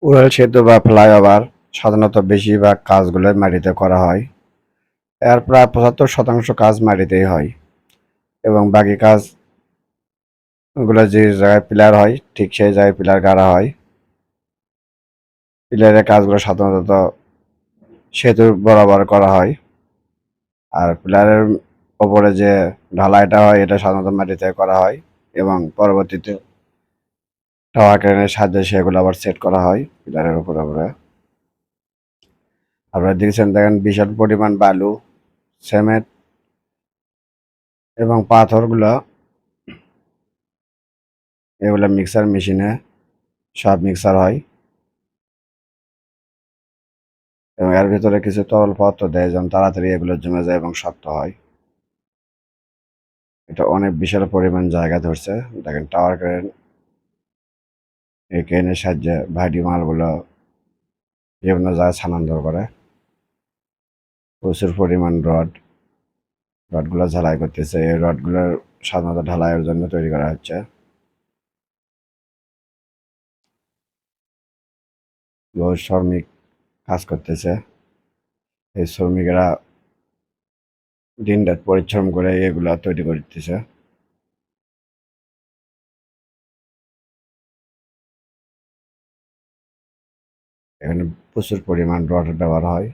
Rail সেতু বা flyover সাধারণত বেশিরভাগ কাজগুলো মাটিতে করা হয়। এর প্রায় ৭৫% কাজ মাটিতেই হয় এবং বাকি কাজগুলো যে জায়গায় পিলার হয় ঠিক সেই জায়গায় পিলার গাড়া হয়। পিলারের কাজগুলো সাধারণত সেতুর বরাবর করা হয়। আর পিলারের ওপরে যে ঢালাইটা হয় এটা সাধারণত মাটিতে করা হয় এবং পরবর্তীতে টাওয়ার ক্রেনের সাহায্যে সেগুলো আবার সেট করা হয় পিলারের উপরে। আপনারা দেখেন বিশাল পরিমাণ বালু, সিমেন্ট এবং পাথরগুলো এগুলো মিক্সার মেশিনে সব মিক্সার হয় এবং এর ভিতরে কিছু তরল পদার্থ দেয় যেন তাড়াতাড়ি এগুলো জমে যায় এবং শক্ত হয়। এটা অনেক বিশাল পরিমাণ জায়গা ধরছে। দেখেন টাওয়ার ক্রেন এই ক্রেনের সাহায্যে ভারী মালগুলো বিভিন্ন জায়গায় স্থানান্তর করে। প্রচুর পরিমাণ রডগুলো ঝালাই করতেছে। এই রডগুলোর সাধারণত ঢালাইয়ের জন্য তৈরি করা হচ্ছে। বহু শ্রমিক কাজ করতেছে। এই শ্রমিকেরা দিনরাত পরিশ্রম করে এগুলা তৈরি করতেছে। এখানে প্রচুর পরিমাণ রড ব্যবহার হয়।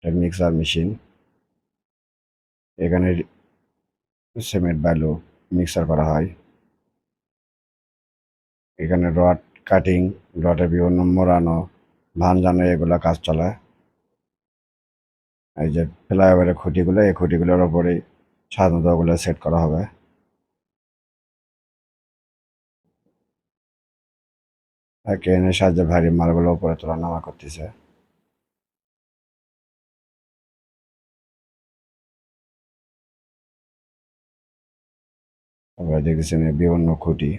এটা মিক্সার মেশিন। এখানে সিমেন্ট বালু মিক্সার করা হয়। এখানে রড কাটিং, রডের বিভিন্ন মোড়ানো, ভাঁজানো এগুলা কাজ চলে। এই যে ফ্লাইওভারের খুঁটিগুলো এই খুঁটিগুলোর ওপরেই সাধারণত ওগুলো সেট করা হবে। আর ক্রেনের সাহায্যে ভারী মালগুলো উপরে তোলা নামা করতেছে। আপনারা দেখতেছেন এই বিভিন্ন খুঁটি।